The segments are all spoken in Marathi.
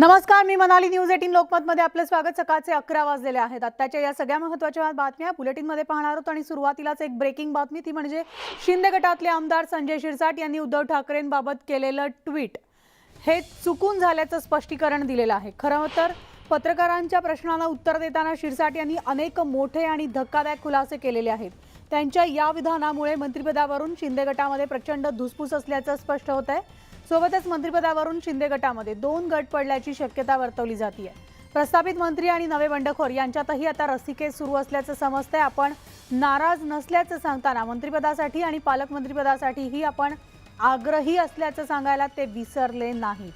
नमस्कार, मी मनाली न्यूज 18 लोकमतमध्ये आपलं स्वागत. सकाळचे 11 वाजलेले आहेत. आत्ताच्या या सगळ्या महत्त्वाच्या बातम्या बुलेटिनमध्ये पाहणार आहोत आणि सुरुवातीलाच एक ब्रेकिंग बातमी, ती म्हणजे शिंदे गटातले आमदार संजय शिरसाट यांनी उद्धव ठाकरेंबाबत केलेलं ट्विट हे चुकून झाल्याचं स्पष्टीकरण दिलेलं आहे. खरं तर पत्रकारांच्या प्रश्नांना उत्तर देताना शिरसाट यांनी अनेक मोठे आणि धक्कादायक खुलासे केलेले आहेत. त्यांच्या या विधानामुळे मंत्रिपदावरून शिंदे गटामध्ये प्रचंड धुसफूस असल्याचं स्पष्ट होत आहे. सोबतच मंत्रिपदावरून शिंदे गटामध्ये 2 गट पडल्याची शक्यता वर्तवली जाते. प्रस्थापित मंत्री आणि नवे बंडखोर यांच्यातही आता रस्सीखेच सुरू असल्याचं समजतंय. आपण नाराज नसल्याचं सांगताना मंत्रिपदासाठी आणि पालकमंत्रीपदासाठीही आपण आग्रही असल्याचं सांगायला ते विसरले नाहीत.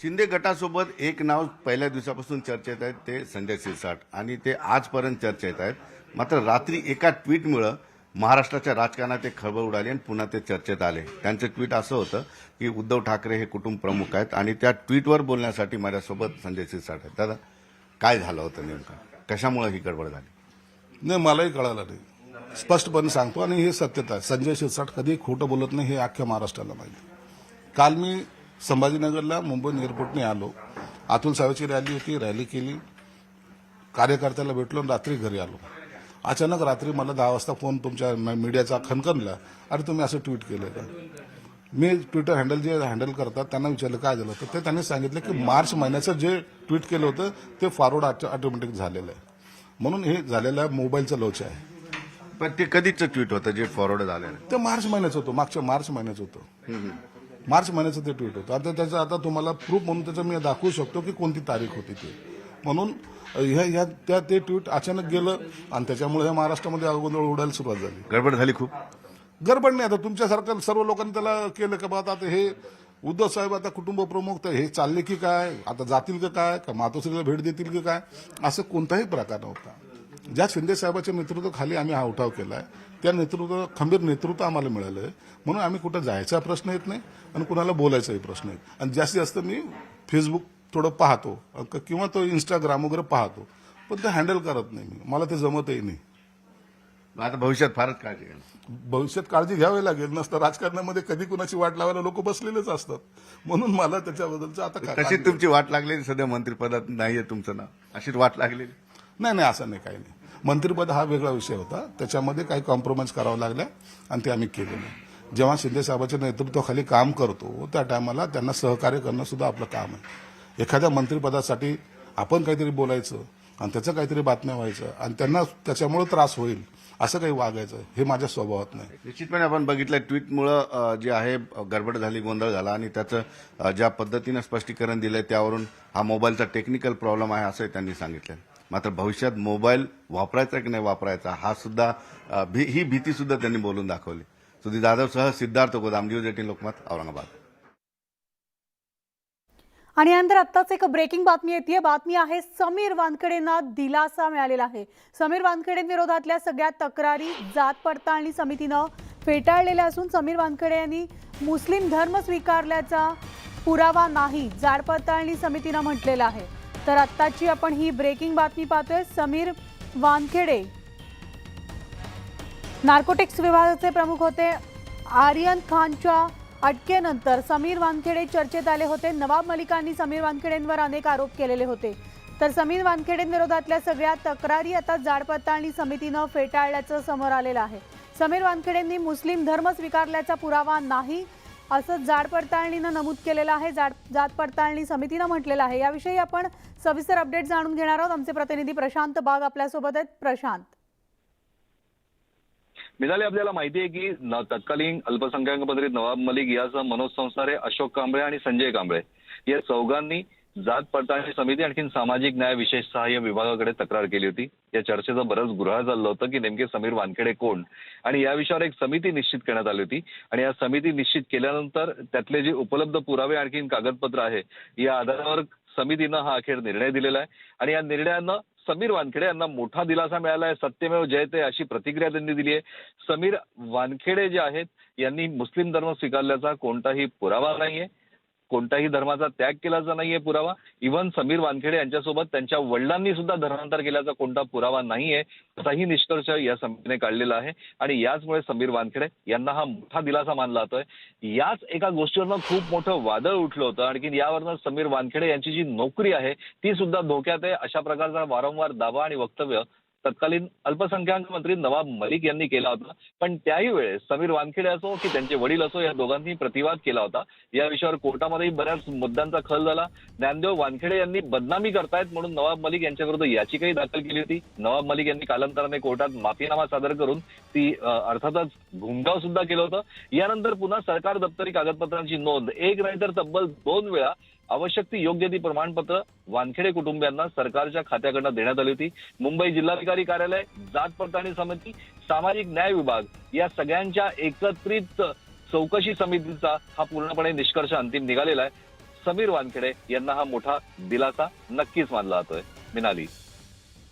शिंदे गटासोबत एक नाव पहिल्या दिवसापासून चर्चेत आहे, ते संजय शिरसाट, आणि ते आजपर्यंत चर्चेत आहेत. मात्र रात्री एका ट्विटमुळे महाराष्ट्राच्या राजकारणात एक खळबळ उडाली आणि पुन्हा ते चर्चेत आले. त्यांचं ट्विट असं होतं की उद्धव ठाकरे हे कुटुंब प्रमुख आहेत आणि त्या ट्विटवर बोलण्यासाठी माझ्यासोबत संजय शिरसाट आहेत. दादा, काय झालं होतं नेमकं? कशामुळे ही गडबड झाली? नाही, मलाही कळालं नाही. स्पष्टपणे सांगतो आणि हे सत्यता आहे. संजय शिरसाट कधी खोटं बोलत नाही हे अख्ख्या महाराष्ट्राला माहिती. काल मी संभाजीनगरला मुंबई एअरपोर्टने आलो. अतुल सावेची रॅली होती, रॅली केली, कार्यकर्त्याला भेटलो आणि रात्री घरी आलो. अचानक रात्री मला 10 वाजता फोन तुमच्या मीडियाचा खणखणला, अरे तुम्ही असं ट्विट केलं का? मी ट्विटर हँडल जे हँडल करतात त्यांना विचारलं काय झालं, तर ते त्यांनी सांगितलं की मार्च महिन्याचं जे ट्विट केलं होतं ते फॉरवर्ड ऑटोमॅटिक झालेलं आहे, म्हणून हे झालेलं मोबाईलचं लोच आहे. पण ते कधीचं ट्विट होतं जे फॉरवर्ड झालेलं? ते मार्च महिन्याचं होतं, मागच्या मार्च महिन्याचं होतं. मार्च महिन्याचं ते ट्विट होतं. आता त्याचं आता तुम्हाला प्रूफ म्हणून त्याचं मी दाखवू शकतो की कोणती तारीख होती ते. म्हणून ते ट्विट अचानक गेलं आणि त्याच्यामुळे महाराष्ट्रामध्ये गोंधळ उडायला सुरुवात झाली. गडबड झाली खूप. गडबड नाही. आता तुमच्यासारखं सर्व लोकांनी त्याला केलं का? आता हे उद्धव साहेब आता कुटुंब प्रमुख, तर हे चालले की काय? आता जातील का काय? का मातोश्रीला भेट देतील की काय? असं कोणताही प्रकार नव्हता. ज्या शिंदे साहेबाच्या नेतृत्वाखाली आम्ही हा उठाव केलाय, त्या खंबीर नेतृत्व आम्हाला मिळालं आहे, म्हणून आम्ही कुठं जायचा प्रश्न येत नाही आणि कुणाला बोलायचाही प्रश्न येत. आणि जास्तीत जास्त मी फेसबुक थोडं पाहतो किंवा तो इंस्टाग्राम वगैरे पाहतो, पण ते हँडल करत नाही मी. मला ते जमतही नाही. आता भविष्यात फारच काळजी घ्या. भविष्यात काळजी घ्यावी लागेल. नसतं राजकारणामध्ये कधी कुणाची वाट लावायला लोक बसलेलेच असतात, म्हणून मला त्याच्याबद्दलचं आता कशी तुमची वाट लागलेली? सध्या मंत्रिपदात नाहीये तुमचं नाव, अशीच वाट लागलेली? नाही, असं नाही, काही नाही. मंत्रिपद हा वेगळा विषय होता, त्याच्यामध्ये काही कॉम्प्रोमाइज करावं लागलं आणि ते आम्ही केलेलं. जेव्हा शिंदे साहेबांच्या नेतृत्वाखाली काम करतो त्या टायमाला त्यांना सहकार्य करणं सुद्धा आपलं काम आहे. एखाद्या मंत्रिपदासाठी आपण काहीतरी बोलायचं आणि त्याचं काहीतरी बातम्या व्हायचं आणि त्यांना त्याच्यामुळे त्रास होईल असं काही वागायचं, हे माझ्या स्वभावात नाही. निश्चितपणे आपण बघितलं ट्विटमुळं जे आहे गडबड झाली, गोंधळ झाला आणि त्याचं ज्या पद्धतीनं स्पष्टीकरण दिलंय त्यावरून हा मोबाईलचा टेक्निकल प्रॉब्लेम आहे असंही त्यांनी सांगितलं. मात्र भविष्यात मोबाईल वापरायचा की नाही वापरायचा हा सुद्धा ही भीती सुद्धा त्यांनी बोलून दाखवली. सुधीर जाधवसह सिद्धार्थ गोदाम, न्यूज 18 लोकमत, औरंगाबाद. आणि यानंतर आत्ताच एक ब्रेकिंग बातमी येते. बातमी आहे समीर वानखेडेंना दिलासा मिळालेला आहे. समीर वानखेडेंविरोधातल्या सगळ्या तक्रारी जात पडताळणी समितीनं फेटाळलेल्या असून समीर वानखेडे यांनी मुस्लिम धर्म स्वीकारल्याचा पुरावा नाही, जात पडताळणी समितीनं म्हटलेलं आहे. तर आत्ताची आपण ही ब्रेकिंग बातमी पाहतोय. समीर वानखेडे नार्कोटिक्स विभागाचे प्रमुख होते. आर्यन खानच्या अटकेनंतर समीर वानखेडे चर्चेत आले होते. नवाब मलिकांनी समीर वानखेडेंवर अनेक आरोप केलेले होते. तर समीर वानखेडेंविरोधातल्या सगळ्या तक्रारी आता जात पडताळणी समितीनं फेटाळल्याचं समोर आलेलं आहे. समीर वानखेडेंनी मुस्लिम धर्म स्वीकारल्याचा पुरावा नाही असं जात पडताळणीनं नमूद केलेलं आहे, जात पडताळणी समितीनं म्हटलेलं आहे. याविषयी आपण सविस्तर अपडेट जाणून घेणार आहोत. आमचे प्रतिनिधी प्रशांत बाग आपल्यासोबत आहेत. प्रशांत, मिळाले आपल्याला माहिती आहे की तत्कालीन अल्पसंख्याक मंत्री नवाब मलिक यासह मनोज संसारे, अशोक कांबळे आणि संजय कांबळे या चौघांनी जात पडताळणी समिती आणखी सामाजिक न्याय विशेष सहाय्य विभागाकडे तक्रार केली होती. या चर्चेचं बरंच गुऱ्हाळ झालं होतं की नेमके समीर वानखेडे कोण, आणि या विषयावर एक समिती निश्चित करण्यात आली होती. आणि या समिती निश्चित केल्यानंतर त्यातले जे उपलब्ध पुरावे आणखी कागदपत्र आहे या आधारावर समितीनं हा अखेर निर्णय दिलेला आहे. आणि या निर्णयानं समीर वानखेडे यांना मोठा दिलासा मिळाला आहे. सत्यमेव जयते अशी प्रतिक्रिया त्यांनी दिली आहे. समीर वानखेडे जे आहेत यांनी मुस्लिम धर्म स्वीकारल्याचा कोणताही पुरावा नाहीये, कोणत्याही धर्माचा त्याग केल्याचा नाहीये पुरावा. इव्हन समीर वानखेडे यांच्यासोबत त्यांच्या वडिलांनी सुद्धा धर्मांतर केल्याचा कोणता पुरावा नाहीये असाही निष्कर्ष या समितीने काढलेला आहे. आणि याचमुळे समीर वानखेडे यांना हा मोठा दिलासा मानला जातोय. याच एका गोष्टीवरनं खूप मोठं वादळ उठलं होतं. आणखी यावरनं समीर वानखेडे यांची जी नोकरी आहे ती सुद्धा धोक्यात आहे. अशा प्रकारचा वारंवार दावा आणि वक्तव्य तत्कालीन अल्पसंख्याक मंत्री नवाब मलिक यांनी केला होता. पण त्याही वेळेस समीर वानखेडे असो की त्यांचे वडील असो या दोघांनी प्रतिवाद केला होता. या विषयावर कोर्टामध्येही बऱ्याच मुद्द्यांचा खल झाला. ज्ञानदेव वानखेडे यांनी बदनामी करतायत म्हणून नवाब मलिक यांच्याविरुद्ध याचिकाही दाखल केली होती. नवाब मलिक यांनी कालांतराने कोर्टात माफीनामा सादर करून ती अर्थातच घुमगाव सुद्धा केलं होतं. यानंतर पुन्हा सरकार दप्तरी कागदपत्रांची नोंद एक नाही तर तब्बल 2 वेळा आवश्यक ती योग्य ती प्रमाणपत्र वानखेडे कुटुंबियांना सरकारच्या खात्याकडनं देण्यात आली होती. मुंबई जिल्हाधिकारी कार्यालय, जात पडताळणी समिती, सामाजिक न्याय विभाग या सगळ्यांच्या एकत्रित चौकशी समितीचा हा पूर्णपणे निष्कर्ष अंतिम निघालेला आहे. समीर वानखेडे यांना हा मोठा दिलासा नक्कीच मानला जातोय. मिनाली,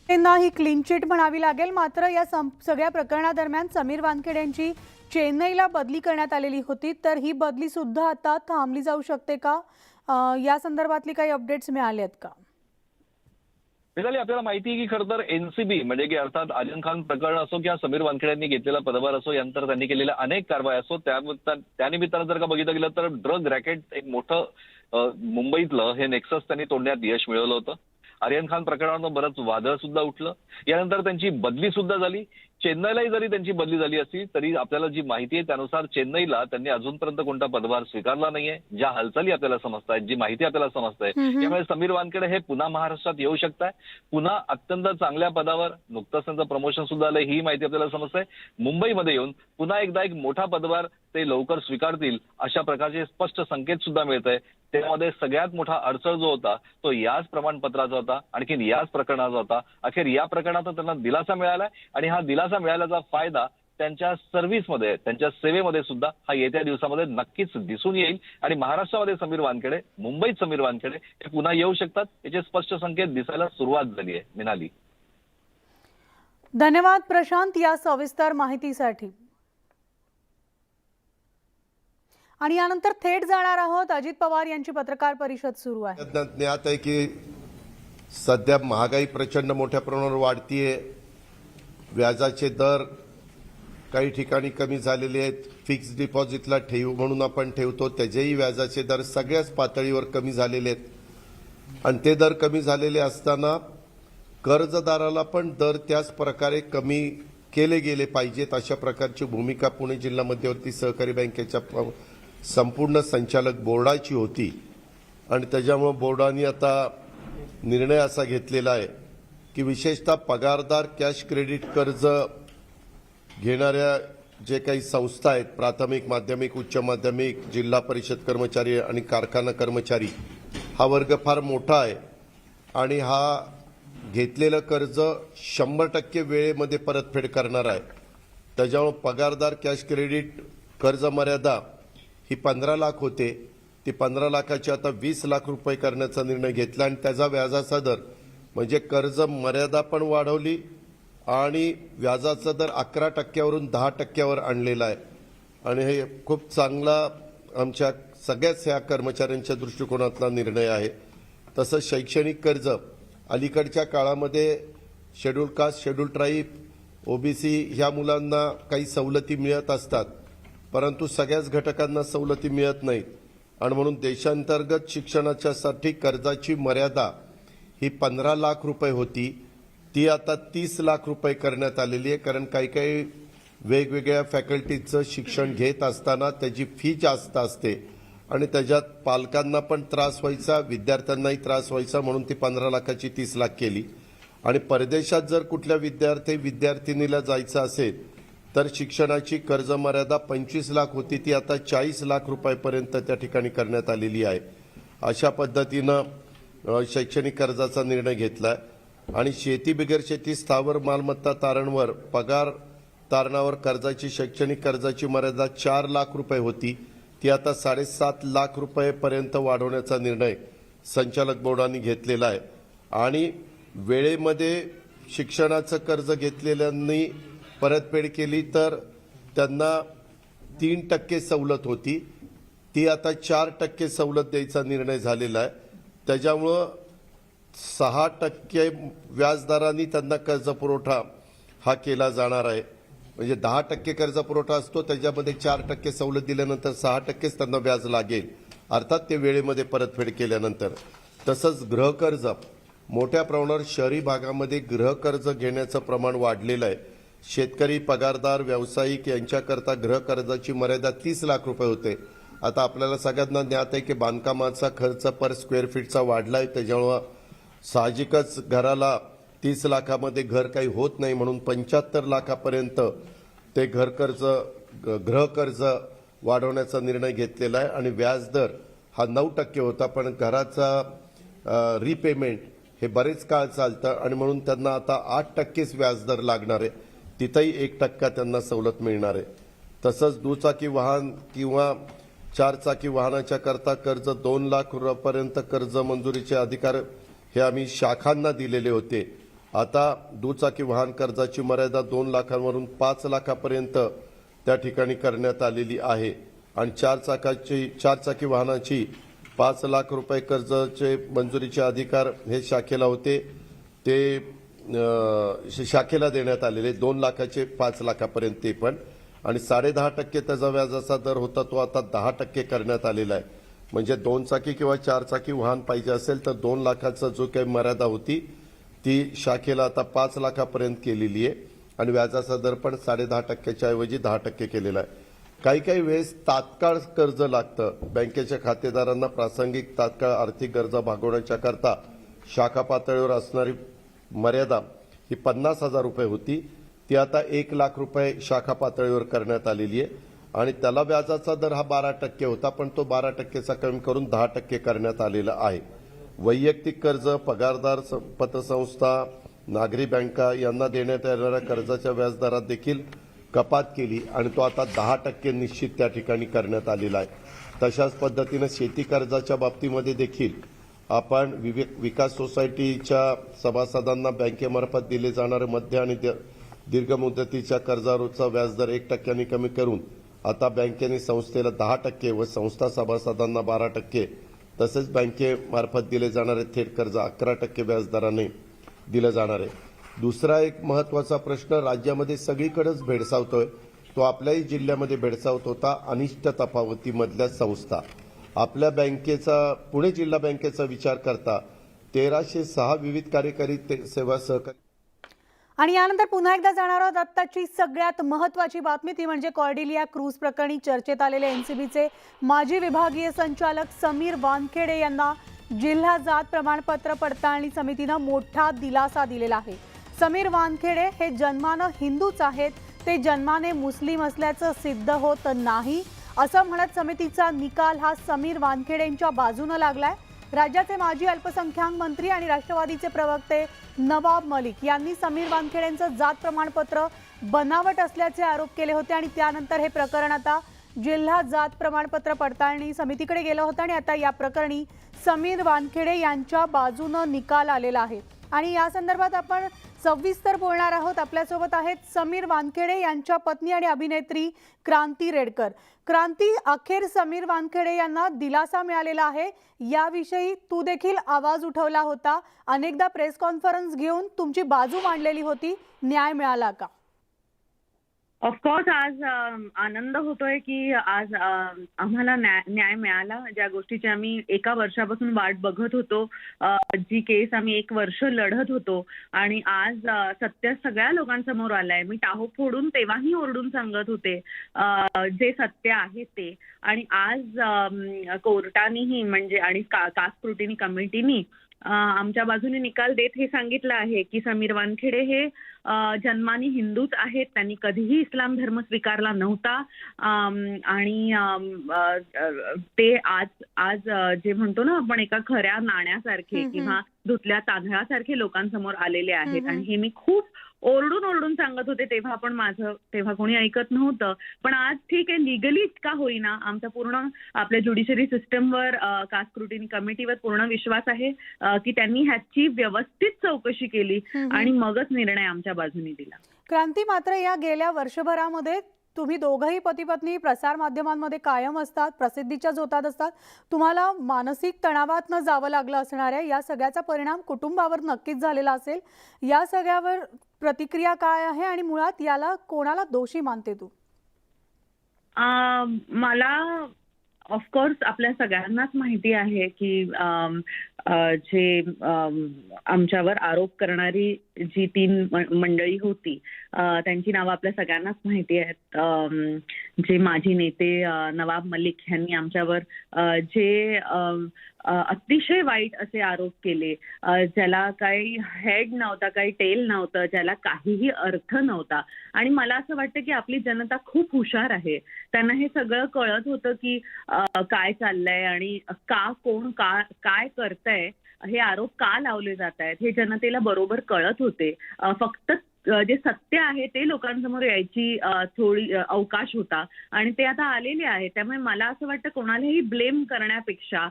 त्यांना ही क्लीन चिट म्हणावी लागेल. मात्र या सगळ्या प्रकरणादरम्यान समीर वानखेडे यांची चेन्नईला बदली करण्यात आलेली होती, तर ही बदली सुद्धा आता थांबली जाऊ शकते का? या संदर्भातली काही अपडेट्स मिळाले आहेत का? मिनाली, आपल्याला माहिती आहे की खरं तर एनसीबी म्हणजे की अर्थात आर्यन खान प्रकरण असो किंवा समीर वानखेडे यांनी घेतलेला पदभार असो यानंतर त्यांनी केलेल्या अनेक कारवाई असो त्यानिमित्तानं जर का बघितलं गेलं तर ड्रग रॅकेट एक मोठं मुंबईतलं हे नेक्सस त्यांनी तोडण्यात यश मिळवलं होतं. आर्यन खान प्रकरणावर बरंच वादळ सुद्धा उठलं. यानंतर त्यांची बदली सुद्धा झाली. चेन्नईलाही जरी त्यांची बदली झाली असली तरी आपल्याला जी माहिती आहे त्यानुसार चेन्नईला त्यांनी अजूनपर्यंत कोणता पदभार स्वीकारला नाहीये. ज्या हालचाली आपल्याला समजतायत, जी माहिती आपल्याला समजताय त्यामुळे समीर वानखेडे हे पुन्हा महाराष्ट्रात येऊ शकताय. पुन्हा अत्यंत चांगल्या पदावर नुकतंच त्यांचं प्रमोशन सुद्धा आलंय ही माहिती आपल्याला समजते. मुंबईमध्ये येऊन पुन्हा एकदा एक मोठा पदभार ते लवकर स्वीकारतील अशा प्रकारचे स्पष्ट संकेत सुद्धा मिळत आहे. त्यामध्ये सगळ्यात मोठा अडचण जो होता तो याच प्रमाणपत्राचा होता, आणखीन याच प्रकरणाचा होता. अखेर या प्रकरणात त्यांना दिलासा मिळालाय आणि हा दिलासा मिळाल्याचा फायदा त्यांच्या सर्व्हिसमध्ये, त्यांच्या सेवेमध्ये सुद्धा हा येत्या दिवसामध्ये नक्कीच दिसून येईल. आणि महाराष्ट्रामध्ये समीर वानखेडे, मुंबईत समीर वानखेडे हे पुन्हा येऊ शकतात याचे स्पष्ट संकेत दिसायला सुरुवात झाली आहे. मिनाली, धन्यवाद प्रशांत या सविस्तर माहितीसाठी. आणि यानंतर थेट जाणार आहोत. अजित पवार यांची पत्रकार परिषद सुरू आहे. ज्ञात आहे की सध्या महागाई प्रचंड मोठ्या प्रमाणावर वाढतीये. व्याजाचे दर काही ठिकाणी कमी झालेले आहेत. फिक्स्ड डिपॉझिटला ठेव म्हणून आपण ठेवतो त्याचेही व्याजाचे दर सगळ्याच पातळीवर कमी झालेले आहेत. आणि ते दर कमी झालेले असताना कर्जदाराला पण दर त्याच प्रकारे कमी केले गेले पाहिजेत अशा प्रकारची भूमिका पुणे जिल्हा मध्यवर्ती सहकारी बँकेच्या संपूर्ण संचालक बोर्डाची होती. आणि त्याच्यामुळे बोर्डाने आता निर्णय असा घेतलेला आहे की विशेषतः पगारदार कॅश क्रेडिट कर्ज घेणाऱ्या जे काही संस्था आहेत, प्राथमिक, माध्यमिक, उच्च माध्यमिक, जिल्हा परिषद कर्मचारी आणि कारखाना कर्मचारी, हा वर्ग फार मोठा आहे. आणि हा घेतलेलं कर्ज 100% वेळेमध्ये परतफेड करणार आहे. त्याच्यामुळे पगारदार कॅश क्रेडिट कर्ज मर्यादा ही 15 लाख होते, ती 15 लाखाची आता 20 लाख रुपये करण्याचा निर्णय घेतला. आणि त्याचा व्याजाचा दर म्हणजे कर्ज मर्यादा पण वाढवली आणि व्याजाचा दर 11%वरून 10%वर आणलेला आहे. आणि हे खूप चांगला आमच्या सगळ्याच ह्या कर्मचाऱ्यांच्या दृष्टिकोनातला निर्णय आहे. तसंच शैक्षणिक कर्ज अलीकडच्या काळामध्ये schedule caste, schedule tribe, OBC ह्या मुलांना काही सवलती मिळत असतात, परंतु सगळ्याच घटकांना सवलती मिळत नाहीत. आणि म्हणून देशांतर्गत शिक्षणाच्यासाठी कर्जाची मर्यादा ही 15 लाख रुपये होती, ती आता 30 लाख रुपये करण्यात आलेली आहे. कारण काही काही वेगवेगळ्या फॅकल्टीचं शिक्षण घेत असताना त्याची फी जास्त असते आणि त्याच्यात पालकांना पण त्रास व्हायचा, विद्यार्थ्यांनाही त्रास व्हायचा, म्हणून ती 15 लाखाची 30 लाख केली. आणि परदेशात जर कुठल्या विद्यार्थिनीला जायचं असेल तर शिक्षणाची कर्ज मर्यादा 25 लाख होती, ती आता 40 लाख रुपयापर्यंत त्या ठिकाणी करण्यात आलेली आहे. अशा पद्धतीनं शैक्षणिक कर्जाचा निर्णय घेतलाय. आणि शेती बिगर शेती स्थावर मालमत्ता तारणवर पगार तारणावर कर्जाची शैक्षणिक कर्जाची मर्यादा 4 लाख रुपये होती, ती आता 7.5 लाख रुपयेपर्यंत वाढवण्याचा निर्णय संचालक बोर्डाने घेतलेला आहे. आणि वेळेमध्ये शिक्षणाचं कर्ज घेतलेल्यांनी परतफेड केली तर त्यांना 3% सवलत होती. ती आता 4% सवलत द्यायचा निर्णय झालेला आहे. त्याच्यामुळं 6% व्याजदरांनी त्यांना कर्जपुरवठा हा केला जाणार आहे. म्हणजे 10% कर्जपुरवठा असतो, त्याच्यामध्ये 4% सवलत दिल्यानंतर 6%च त्यांना व्याज लागेल, अर्थात ते वेळेमध्ये परतफेड केल्यानंतर. तसंच गृहकर्ज मोठ्या प्रमाणावर शहरी भागामध्ये गृहकर्ज घेण्याचं प्रमाण वाढलेलं आहे. शेतकरी, पगारदार, व्यावसायिक यांच्याकरता गृहकर्जाची मर्यादा 30 लाख रुपये होते. आता आपल्याला सगळ्यांना ज्ञात आहे की बांधकामाचा खर्च पर स्क्वेअर फीटचा वाढलाय, त्याच्यामुळं साहजिकच घराला 30 लाखामध्ये घर काही होत नाही, म्हणून 75 लाखापर्यंत ते गृहकर्ज वाढवण्याचा निर्णय घेतलेला आहे. आणि व्याजदर हा 9% होता, पण घराचा रिपेमेंट हे बरेच काळ चालतं आणि म्हणून त्यांना आता 8%च व्याजदर लागणार आहे. तिथंही 1% त्यांना सवलत मिळणार आहे. तसंच दुचाकी वाहन किंवा 4 चाकी वाहनाच्या करता कर्ज 2 लाख रुपयापर्यंत कर्ज मंजुरीचे अधिकार हे आम्ही शाखांना दिलेले होते. आता दुचाकी वाहन कर्जाची मर्यादा 2 लाखांवरून 5 लाखापर्यंत त्या ठिकाणी करण्यात आलेली आहे. आणि 4 चाकी वाहनाची 5 लाख रुपये कर्जाचे मंजुरीचे अधिकार हे शाखेला होते, ते शाखेला देण्यात आलेले 2 लाखाचे 5 लाखापर्यंत ते पण. आणि 10.5% त्याचा व्याजाचा दर होता, तो आता 10% करण्यात आलेला आहे. म्हणजे 2 चाकी किंवा 4 चाकी वाहन पाहिजे असेल तर 2 लाखाचा जो काही मर्यादा होती ती शाखेला आता 5 लाखापर्यंत केलेली आहे. आणि व्याजाचा दर पण 10.5%च्या ऐवजी 10% केलेला आहे. काही वेळेस तात्काळ कर्ज लागतं. बँकेच्या खातेदारांना प्रासंगिक तात्काळ आर्थिक गरजा भागवण्याच्या करता शाखा पातळीवर असणारी मर्यादा ही 50,000 रुपये होती, ती आता 1 लाख रुपये शाखा पातळीवर करण्यात आलेली आहे. आणि त्याला व्याजाचा दर हा 12% होता, पण तो 12%चा कमी करून 10% करण्यात आलेला आहे. वैयक्तिक कर्ज, पगारदार, पतसंस्था, नागरी बँका यांना देण्यात येणाऱ्या कर्जाच्या व्याजदरात देखील कपात केली आणि तो आता 10% निश्चित त्या ठिकाणी करण्यात आलेला आहे. तशाच पद्धतीनं शेती कर्जाच्या बाबतीमध्ये देखील आपण विकास सोसायटीच्या सभासदांना बँकेमार्फत दिले जाणारे मध्य आणि दीर्घ मुदतीच्या कर्जावरचा व्याजदर 1% कमी करून आता बँकेने संस्थेला 10% व संस्था सभासदांना 12%, तसेच बँकेमार्फत दिले जाणारे थेट कर्ज 11% व्याजदराने दिलं जाणार आहे. दुसरा एक महत्वाचा प्रश्न राज्यामध्ये सगळीकडेच भेडसावतोय, तो आपल्याही जिल्ह्यामध्ये भेडसावत होता. अनिष्ट तफावतीमधल्या संस्था. आपल्या बँकेचा, पुणे जिल्हा बँकेचा विचार करता 1306 विविध कार्यकारी सेवा सहकारी. आणि यानंतर पुन्हा एकदा जाणार आहोत आत्ताची सगळ्यात महत्त्वाची बातमी, ती म्हणजे कॉर्डिलिया क्रूज प्रकरणी चर्चेत आलेले एनसीबीचे माजी विभागीय संचालक समीर वानखेडे यांना जिल्हा जात प्रमाणपत्र पडताळणी समितीनं मोठा दिलासा दिलेला आहे. समीर वानखेडे हे जन्मानं हिंदूच आहेत, ते जन्माने मुस्लिम असल्याचं सिद्ध होत नाही असं म्हणत समितीचा निकाल हा समीर वानखेडेंच्या बाजूनं लागलाय. राज्याचे माजी अल्पसंख्याक मंत्री आणि राष्ट्रवादीचे प्रवक्ते नवाब मलिक यांनी समीर वानखेडेंचं जात प्रमाणपत्र बनावट असल्याचे आरोप केले होते आणि त्यानंतर हे प्रकरण आता जिल्हा जात प्रमाणपत्र पडताळणी समितीकडे गेलं होतं आणि आता या प्रकरणी समीर वानखेडे यांच्या बाजूनं निकाल आलेला आहे. आणि या संदर्भात आपण सविस्तर बोलणार आहोत. आपल्यासोबत आहेत समीर वानखेडे यांच्या पत्नी आणि अभिनेत्री क्रांती रेडकर. क्रांती, अखेर समीर वानखेडे यांना दिलासा मिळालेला आहे, याविषयी तू देखील आवाज उठवला होता, अनेकदा प्रेस कॉन्फरन्स घेऊन तुमची बाजू मांडलेली होती, न्याय मिळाला का? ऑफकोर्स आज आनंद होतोय की आज आम्हाला न्याय मिळाला. ज्या गोष्टीची आम्ही एका वर्षापासून वाट बघत होतो, जी केस आम्ही 1 वर्ष लढत होतो आणि आज सत्य सगळ्या लोकांसमोर आलंय. मी टाहो फोडून तेव्हाही ओरडून सांगत होते जे सत्य आहे ते. आणि आज कोर्टानेही म्हणजे आणि कास्ट स्क्रुटिनी कमिटीनी आमच्या बाजूने निकाल देत हे सांगितलं आहे की समीर वानखेडे हे जन्माने हिंदूच आहेत, त्यांनी कधीही इस्लाम धर्म स्वीकारला नव्हता. आणि ते आज जे म्हणतो ना आपण एका खऱ्या नाण्यासारखे किंवा धुतल्या तांदळासारखे लोकांसमोर आलेले आहेत. आणि हे मी खूप ओरडून सांगत होते तेव्हा, पण माझं तेव्हा कोणी ऐकत नव्हतं. पण आज ठीक आहे, लिगली इतका होईना आमचा पूर्ण आपल्या ज्युडिशरी सिस्टमवर, कास्ट स्क्रुटिनी कमिटीवर पूर्ण विश्वास आहे की त्यांनी ह्याची व्यवस्थित चौकशी केली आणि मगच निर्णय आमच्या बाजूने दिला. क्रांती, मात्र या गेल्या वर्षभरामध्ये तुम्ही दोघंही पती पत्नी प्रसार माध्यमांमध्ये कायम असतात, प्रसिद्धीच्या झोतात असतात. तुम्हाला मानसिक तणावात न जावं लागलं असणार आहे. या सगळ्याचा परिणाम कुटुंबावर नक्कीच झालेला असेल. या सगळ्यावर प्रतिक्रिया काय आहे आणि मुळात याला कोणाला दोषी मानते तू? मला ऑफकोर्स आपल्या सगळ्यांनाच माहिती आहे की जे आमच्यावर आरोप करणारी जी 3 मंडळी होती त्यांची नावं आपल्या सगळ्यांनाच माहिती आहेत. जे माजी नेते नवाब मलिक यांनी आमच्यावर जे अतिशय वाईट असे आरोप केले, ज्याला काही हेड नव्हता, काही टेल नव्हतं, ज्याला काहीही अर्थ नव्हता. आणि मला असं वाटतं की आपली जनता खूप हुशार आहे. त्यांना हे सगळं कळत होतं की काय चाललंय आणि कोण काय करतंय, हे आरोप का लावले जात आहेत हे जनतेला बरोबर कळत होते. फक्त जे सत्य आहे ते लोकांसमोर यायची थोडी अवकाश होता आणि ते आता आलेले आहे. त्यामुळे मला असं वाटतं कोणालाही ब्लेम करण्यापेक्षा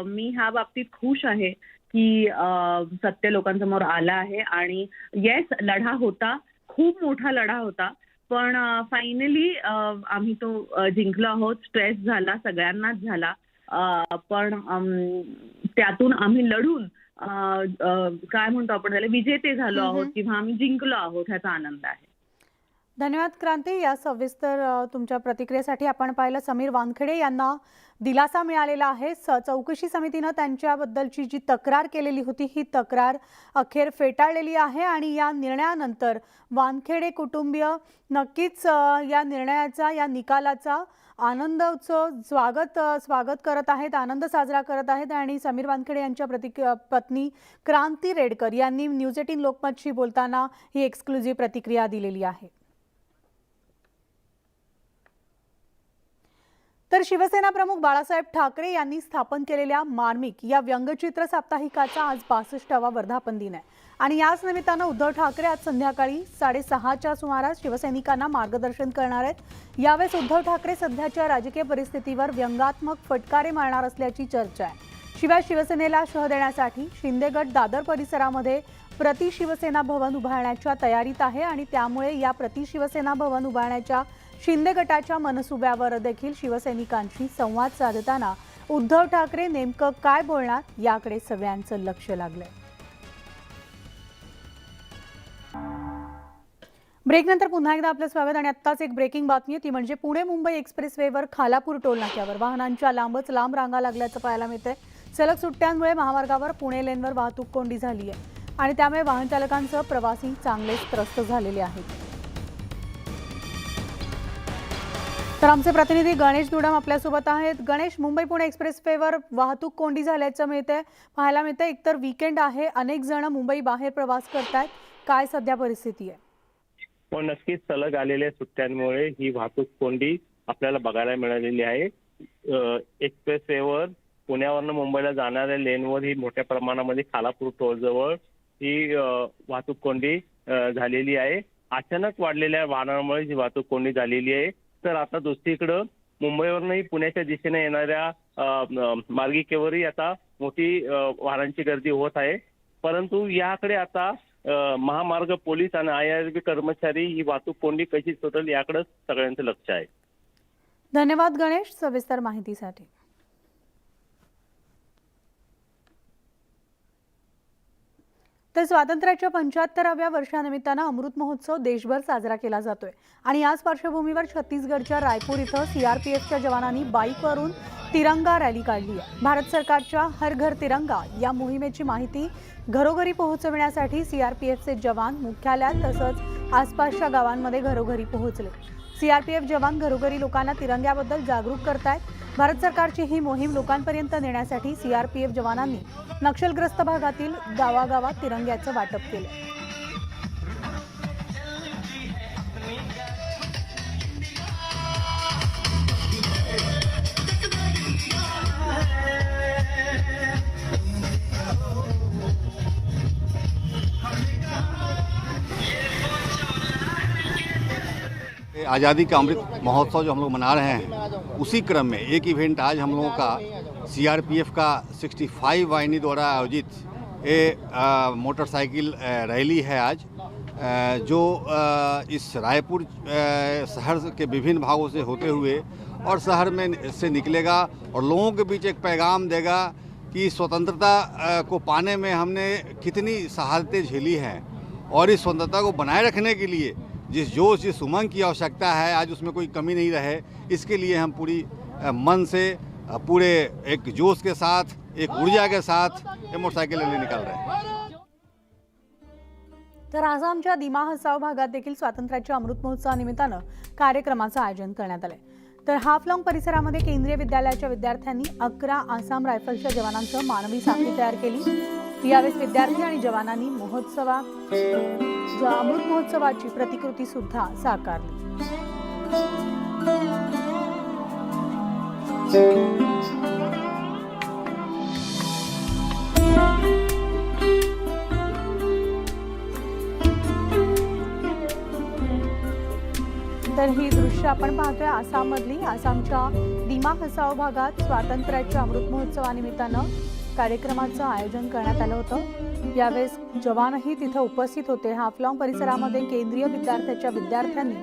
मी ह्या बाबतीत खुश आहे की सत्य लोकांसमोर आलं आहे. आणि येस, लढा होता, खूप मोठा लढा होता, पण फायनली आम्ही तो जिंकलो आहोत. स्ट्रेस झाला, सगळ्यांनाच झाला, पण त्यातून आम्ही लढून काय म्हणतो आपण त्याला, विजेते झालो आहोत किंवा आम्ही जिंकलो आहोत, ह्याचा आनंद आहे. धन्यवाद क्रांती, या सविस्तर तुमच्या प्रतिक्रियेसाठी. आपण पाहिलं समीर वानखेडे यांना दिलासा मिळालेला आहे. चौकशी समितीनं त्यांच्याबद्दलची जी तक्रार केलेली होती ही तक्रार अखेर फेटाळलेली आहे आणि या निर्णयानंतर वानखेडे कुटुंबीय नक्कीच या निर्णयाचा, या निकालाचा स्वागत करत आहेत, आनंद साजरा करत आहेत. आणि समीर वानखेडे यांच्या पत्नी क्रांती रेडकर यांनी न्यूज 18 लोकमतशी बोलताना ही एक्सक्लुझिव्ह प्रतिक्रिया दिलेली आहे. तर शिवसेना प्रमुख बाळासाहेब ठाकरे यांनी स्थापन केलेल्या मार्मिक या व्यंगचित्र साप्ताहिकाचा आज 65वा वर्धापन दिन आहे आणि याच निमित्तानं उद्धव ठाकरे आज संध्याकाळी 6:30च्या सुमारास शिवसैनिकांना मार्गदर्शन करणार आहेत. यावेळेस उद्धव ठाकरे सध्याच्या राजकीय परिस्थितीवर व्यंगात्मक फटकारे मारणार असल्याची चर्चा आहे. शिवाय शिवसेनेला शह देण्यासाठी शिंदे गट दादर परिसरामध्ये प्रति शिवसेना भवन उभारण्याच्या तयारीत आहे आणि त्यामुळे या प्रति शिवसेना भवन उभारण्याच्या शिंदे गटाच्या मनसुब्यावर देखील शिवसैनिकांशी संवाद साधताना उद्धव ठाकरे नेमकं काय बोलणार याकडे सगळ्यांचं लक्ष लागलंय. ब्रेकनंतर पुन्हा एकदा आपलं स्वागत. आणि आत्ताच एक ब्रेकिंग बातमी ती म्हणजे पुणे मुंबई एक्सप्रेसवेवर खालापूर टोल नाक्यावर वाहनांच्या लांबच लांब रांगा लागल्याचं पाहायला मिळतंय. सलग सुट्ट्यांमुळे महामार्गावर पुणे लेनवर वाहतूक कोंडी झाली आहे आणि त्यामुळे वाहन चालकांसह प्रवासी चांगलेच त्रस्त झालेले आहेत. तर आमचे प्रतिनिधी गणेश दुडम आपल्यासोबत आहेत. गणेश, मुंबई पुणे एक्सप्रेसवेवर वाहतूक कोंडी झाल्याचं पाहायला मिळतंय. एकतर वीकेंड आहे, अनेक जण मुंबई बाहेर प्रवास करतायत, काय सध्या परिस्थिती आहे? पण नक्कीच सलग आलेल्या सुट्ट्यांमुळे ही वाहतूक कोंडी आपल्याला बघायला मिळालेली आहे. एक्सप्रेसवेवर पुण्यावरनं मुंबईला जाणाऱ्या लेनवर ही मोठ्या प्रमाणामध्ये खालापूर टोलजवळ ही वाहतूक कोंडी झालेली आहे. अचानक वाढलेल्या वाहनामुळे ही वाहतूक कोंडी झालेली आहे. तर आता दुसरीकडं मुंबईवरनंही पुण्याच्या दिशेने येणाऱ्या मार्गिकेवरही आता मोठी वाहनांची गर्दी होत आहे. परंतु याकडे आता महामार्ग पोलीस आणि IRB कर्मचारी ही वाहतूक कोंडी कशी सोडल याकडे सगळ्यांचं लक्ष आहे. धन्यवाद गणेश सविस्तर माहितीसाठी. तर स्वातंत्र्याच्या 75व्या वर्षानिमित्तानं अमृत महोत्सव देशभर साजरा केला जातोय आणि याच पार्श्वभूमीवर छत्तीसगडच्या रायपूर इथं CRPFच्या जवानांनी बाईकवरून तिरंगा रॅली काढली आहे. भारत सरकारच्या हर घर तिरंगा या मोहिमेची माहिती घरोघरी पोहोचविण्यासाठी CRPFचे जवान मुख्यालयात तसंच आसपासच्या गावांमध्ये घरोघरी पोहोचले. CRPF जवान घरोघरी लोकांना तिरंग्याबद्दल जागरूक करतायत. भारत सरकारची ही मोहीम लोकांपर्यंत नेण्यासाठी CRPF जवानांनी नक्षलग्रस्त भागातील गावागावात तिरंग्याचं वाटप केलं. आज़ादी का अमृत महोत्सव जो हम लोग मना रहे हैं, उसी क्रम में एक इवेंट आज हम लोगों का CRPF का 65 वाहिनी द्वारा आयोजित मोटरसाइकिल रैली है आज, इस रायपुर शहर के विभिन्न भागों से होते हुए और शहर में से निकलेगा और लोगों के बीच एक पैगाम देगा कि स्वतंत्रता को पाने में हमने कितनी शहादतें झेली हैं और इस स्वतंत्रता को बनाए रखने के लिए जिस जोश जिस उमंग की आवश्यकता है आज उसमें कोई कमी नहीं रहे, इसके लिए हम पूरी मन से पूरे एक जोश के साथ एक ऊर्जा के साथ ये मोटरसाइकिल लेने निकल रहे हैं। तर आसामच्या दिमा हसाव भागात देखील स्वातंत्र्याच्या अमृत महोत्सवानिमित्तानं कार्यक्रमाचं आयोजन करण्यात आलंय। तर हाफलॉंग परिसरामध्ये केंद्रीय विद्यालयाच्या विद्यार्थ्यांनी 11 आसाम रायफल्सच्या जवानांसह मानवी साखळी तयार केली। यावेळी विद्यार्थी आणि जवानांनी अमृत महोत्सवाची प्रतिकृती सुद्धा साकारली। तर ही दृश्य आपण पाहतोय आसाममधली। आसामच्या दिमा हसाव भागात स्वातंत्र्याच्या अमृत महोत्सवानिमित्तानं कार्यक्रमाचं आयोजन करण्यात आलं होतं। यावेळेस जवानही तिथे उपस्थित होते। हाफलॉंग परिसरामध्ये केंद्रीय विद्यार्थ्याच्या विद्यार्थ्यांनी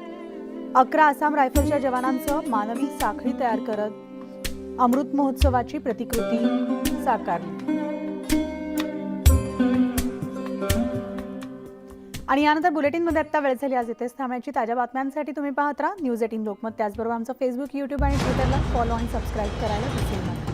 11 आसाम रायफलच्या जवानांसह मानवी साखळी तयार करत अमृत महोत्सवाची प्रतिकृती साकारली। आणि यानंतर बुलेटिनमध्ये आत्ता वेळ झाली। आज इथेच थांबायची। ताज्या बातम्यांसाठी तुम्ही पाहत राहा न्यूज 18 लोकमत। त्याचबरोबर आमचं फेसबुक, यूट्यूब आणि ट्विटरला फॉलो आणि सबस्क्राईब करायला विसरू नका।